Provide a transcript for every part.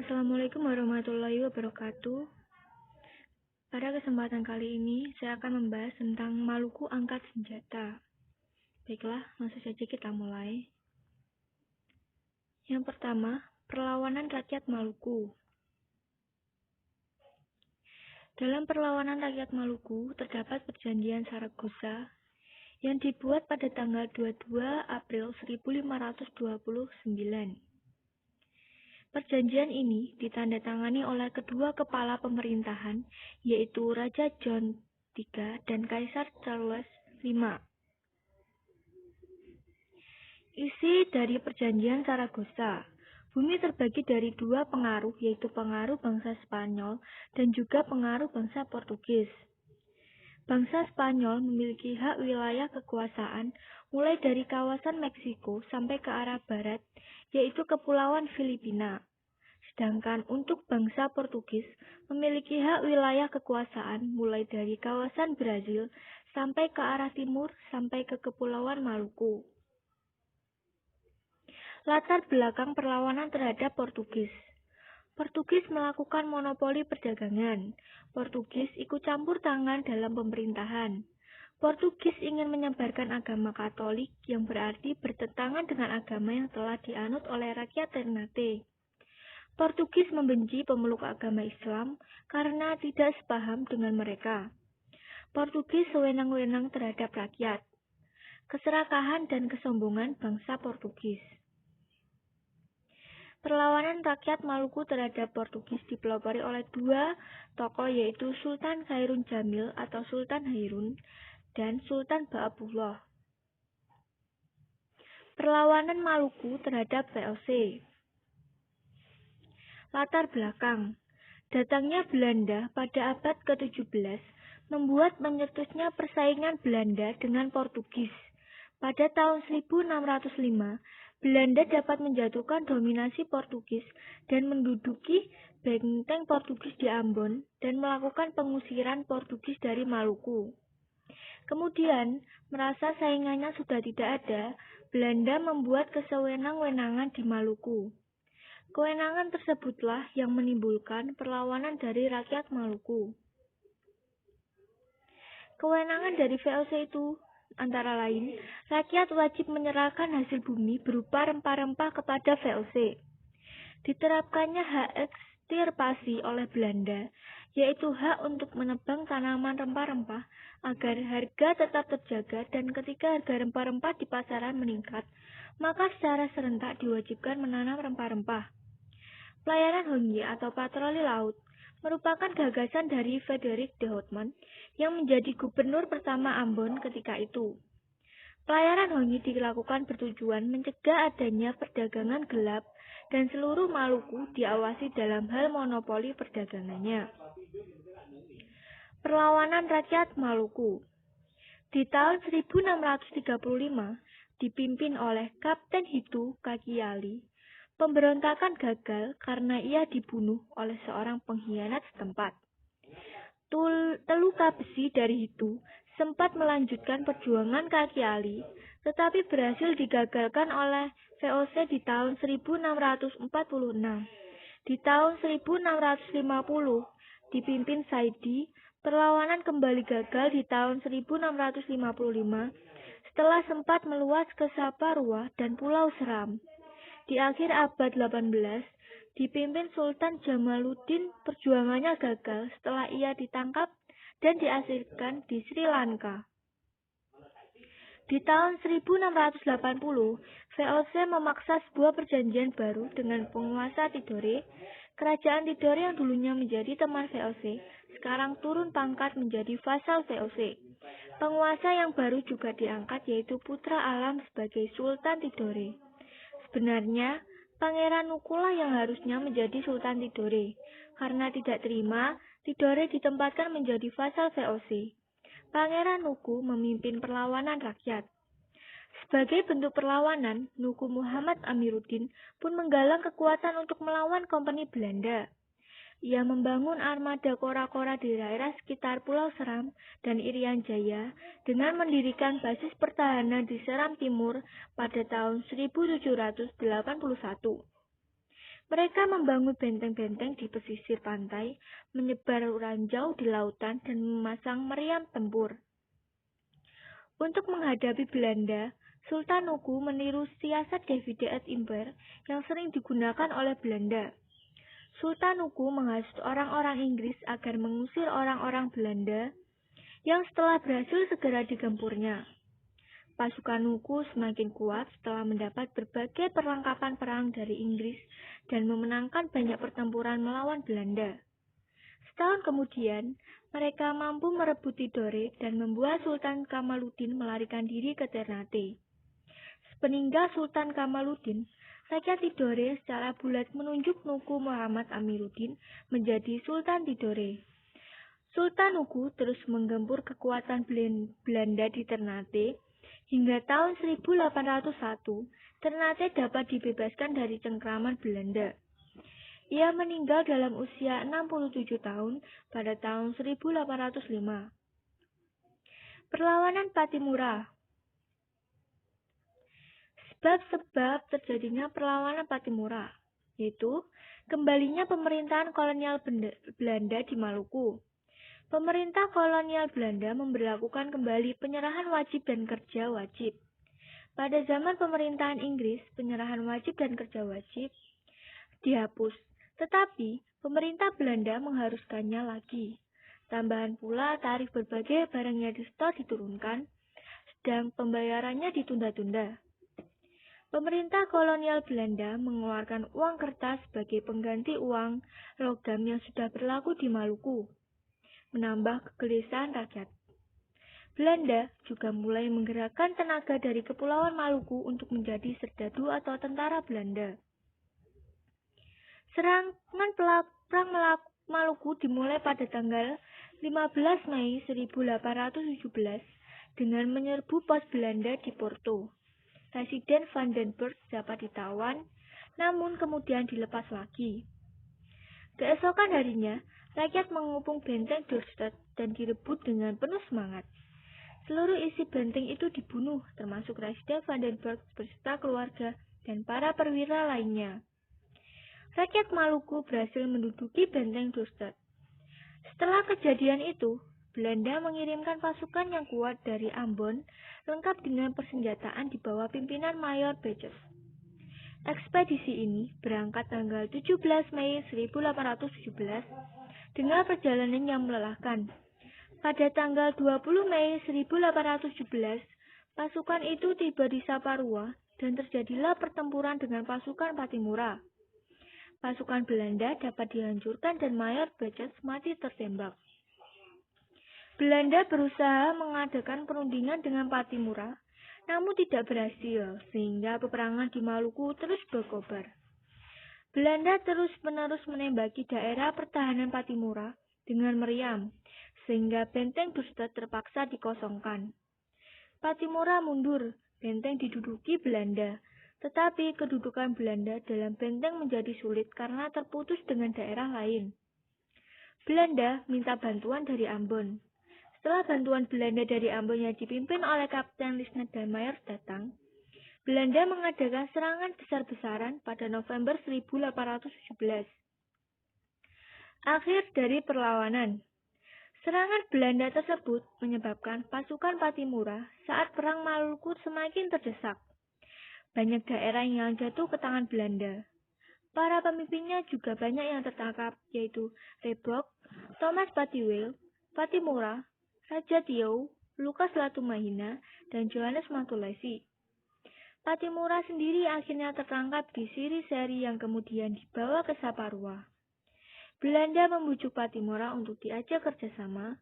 Assalamualaikum warahmatullahi wabarakatuh. Pada kesempatan kali ini, saya akan membahas tentang Maluku Angkat Senjata. Baiklah, langsung saja kita mulai. Yang pertama, perlawanan rakyat Maluku. Dalam perlawanan rakyat Maluku, terdapat perjanjian Saragossa yang dibuat pada tanggal 22 April 1529. Perjanjian ini ditandatangani oleh kedua kepala pemerintahan, yaitu Raja John III dan Kaisar Charles V. Isi dari perjanjian Saragossa: bumi terbagi dari dua pengaruh, yaitu pengaruh bangsa Spanyol dan juga pengaruh bangsa Portugis. Bangsa Spanyol memiliki hak wilayah kekuasaan mulai dari kawasan Meksiko sampai ke arah barat, yaitu Kepulauan Filipina. Sedangkan untuk bangsa Portugis memiliki hak wilayah kekuasaan mulai dari kawasan Brazil sampai ke arah timur sampai ke Kepulauan Maluku. Latar belakang perlawanan terhadap Portugis. Portugis melakukan monopoli perdagangan. Portugis ikut campur tangan dalam pemerintahan. Portugis ingin menyebarkan agama Katolik yang berarti bertentangan dengan agama yang telah dianut oleh rakyat Ternate. Portugis membenci pemeluk agama Islam karena tidak sepaham dengan mereka. Portugis sewenang-wenang terhadap rakyat. Keserakahan dan kesombongan bangsa Portugis. Perlawanan rakyat Maluku terhadap Portugis dipelopori oleh dua tokoh, yaitu Sultan Khairun Jamil atau Sultan Hairun dan Sultan Baabullah. Perlawanan Maluku terhadap VOC. Latar belakang. Datangnya Belanda pada abad ke-17 membuat menyetusnya persaingan Belanda dengan Portugis. Pada tahun 1605, Belanda dapat menjatuhkan dominasi Portugis dan menduduki benteng Portugis di Ambon dan melakukan pengusiran Portugis dari Maluku. Kemudian, merasa saingannya sudah tidak ada, Belanda membuat kesewenang-wenangan di Maluku. Kewenangan tersebutlah yang menimbulkan perlawanan dari rakyat Maluku. Kewenangan dari VOC itu antara lain, rakyat wajib menyerahkan hasil bumi berupa rempah-rempah kepada VOC. Diterapkannya hak ekstirpasi oleh Belanda, yaitu hak untuk menebang tanaman rempah-rempah agar harga tetap terjaga, dan ketika harga rempah-rempah di pasaran meningkat, maka secara serentak diwajibkan menanam rempah-rempah. Pelayaran Hongi atau patroli laut merupakan gagasan dari Frederik de Houtman yang menjadi gubernur pertama Ambon ketika itu. Pelayaran Hongi dilakukan bertujuan mencegah adanya perdagangan gelap dan seluruh Maluku diawasi dalam hal monopoli perdagangannya. Perlawanan rakyat Maluku. Di tahun 1635 dipimpin oleh Kapten Hitu Kakiali, pemberontakan gagal karena ia dibunuh oleh seorang pengkhianat setempat. Teluka besi dari Hitu sempat melanjutkan perjuangan Kakiali, tetapi berhasil digagalkan oleh VOC di tahun 1646. Di tahun 1650 dipimpin Saidi, perlawanan kembali gagal di tahun 1655 setelah sempat meluas ke Saparua dan Pulau Seram. Di akhir abad 18, dipimpin Sultan Jamaluddin, perjuangannya gagal setelah ia ditangkap dan diasingkan di Sri Lanka. Di tahun 1680, VOC memaksa sebuah perjanjian baru dengan penguasa Tidore. Kerajaan Tidore yang dulunya menjadi teman VOC, sekarang turun pangkat menjadi vasal VOC. Penguasa yang baru juga diangkat, yaitu putra Alam sebagai Sultan Tidore. Sebenarnya, Pangeran Nukulah yang harusnya menjadi Sultan Tidore. Karena tidak terima, Tidore ditempatkan menjadi vasal VOC. Pangeran Nuku memimpin perlawanan rakyat. Sebagai bentuk perlawanan, Nuku Muhammad Amiruddin pun menggalang kekuatan untuk melawan Kompeni Belanda. Ia membangun armada kora-kora di daerah sekitar Pulau Seram dan Irian Jaya dengan mendirikan basis pertahanan di Seram Timur pada tahun 1781. Mereka membangun benteng-benteng di pesisir pantai, menyebar ranjau di lautan, dan memasang meriam tempur. Untuk menghadapi Belanda, Sultan Nuku meniru siasat Divide et Imper yang sering digunakan oleh Belanda. Sultan Nuku menghasut orang-orang Inggris agar mengusir orang-orang Belanda yang setelah berhasil segera digempurnya. Pasukan Nuku semakin kuat setelah mendapat berbagai perlengkapan perang dari Inggris dan memenangkan banyak pertempuran melawan Belanda. Setahun kemudian, mereka mampu merebut Tidore dan membuat Sultan Kamaluddin melarikan diri ke Ternate. Sepeninggal Sultan Kamaluddin, rakyat Tidore secara bulat menunjuk Nuku Muhammad Amiruddin menjadi Sultan Tidore. Sultan Nuku terus menggempur kekuatan Belanda di Ternate hingga tahun 1801. Ternate dapat dibebaskan dari cengkraman Belanda. Ia meninggal dalam usia 67 tahun pada tahun 1805. Perlawanan Pattimura. Sebab-sebab terjadinya perlawanan Pattimura, yaitu kembalinya pemerintahan kolonial Belanda di Maluku. Pemerintah kolonial Belanda memberlakukan kembali penyerahan wajib dan kerja wajib. Pada zaman pemerintahan Inggris, penyerahan wajib dan kerja wajib dihapus. Tetapi, pemerintah Belanda mengharuskannya lagi. Tambahan pula, tarif berbagai barang yang disetor diturunkan, sedang pembayarannya ditunda-tunda. Pemerintah kolonial Belanda mengeluarkan uang kertas sebagai pengganti uang logam yang sudah berlaku di Maluku, menambah kegelisahan rakyat. Belanda juga mulai menggerakkan tenaga dari Kepulauan Maluku untuk menjadi serdadu atau tentara Belanda. Serangan perang Maluku dimulai pada tanggal 15 Mei 1817 dengan menyerbu pos Belanda di Porto. Presiden Van den Burg dapat ditawan, namun kemudian dilepas lagi. Keesokan harinya, rakyat mengepung benteng Dorstad dan direbut dengan penuh semangat. Seluruh isi benteng itu dibunuh, termasuk Presiden Van den Burg beserta keluarga dan para perwira lainnya. Rakyat Maluku berhasil menduduki benteng Dorstad. Setelah kejadian itu, Belanda mengirimkan pasukan yang kuat dari Ambon, lengkap dengan persenjataan di bawah pimpinan Mayor Beches. Ekspedisi ini berangkat tanggal 17 Mei 1817 dengan perjalanan yang melelahkan. Pada tanggal 20 Mei 1817, pasukan itu tiba di Saparua dan terjadilah pertempuran dengan pasukan Pattimura. Pasukan Belanda dapat dihancurkan dan Mayor Beches mati tertembak. Belanda berusaha mengadakan perundingan dengan Pattimura, namun tidak berhasil, sehingga peperangan di Maluku terus berkobar. Belanda terus-menerus menembaki daerah pertahanan Pattimura dengan meriam, sehingga benteng Dorstad terpaksa dikosongkan. Pattimura mundur, benteng diduduki Belanda. Tetapi kedudukan Belanda dalam benteng menjadi sulit karena terputus dengan daerah lain. Belanda minta bantuan dari Ambon. Setelah bantuan Belanda dari Ambon yang dipimpin oleh Kapten Lisnet dan Mayor datang, Belanda mengadakan serangan besar-besaran pada November 1817. Akhir dari perlawanan. Serangan Belanda tersebut menyebabkan pasukan Pattimura saat perang Maluku semakin terdesak. Banyak daerah yang jatuh ke tangan Belanda. Para pemimpinnya juga banyak yang tertangkap, yaitu Rebrok, Thomas Patiwil, Pattimura, Raja Tiou, Lukas Latumahina, dan Johannes Matulesi. Pattimura sendiri akhirnya tertangkap di Siri-Seri yang kemudian dibawa ke Saparua. Belanda membujuk Pattimura untuk diajak kerjasama,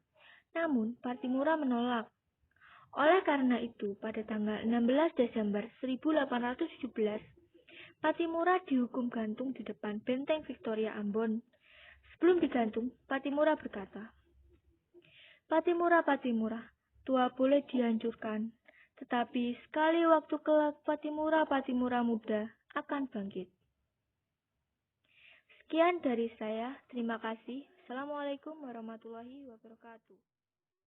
namun Pattimura menolak. Oleh karena itu, pada tanggal 16 Desember 1817, Pattimura dihukum gantung di depan benteng Victoria Ambon. Sebelum digantung, Pattimura berkata, Pattimura, Pattimura, tua boleh dihancurkan, tetapi sekali waktu kelak Pattimura muda akan bangkit. Sekian dari saya, terima kasih. Assalamualaikum warahmatullahi wabarakatuh.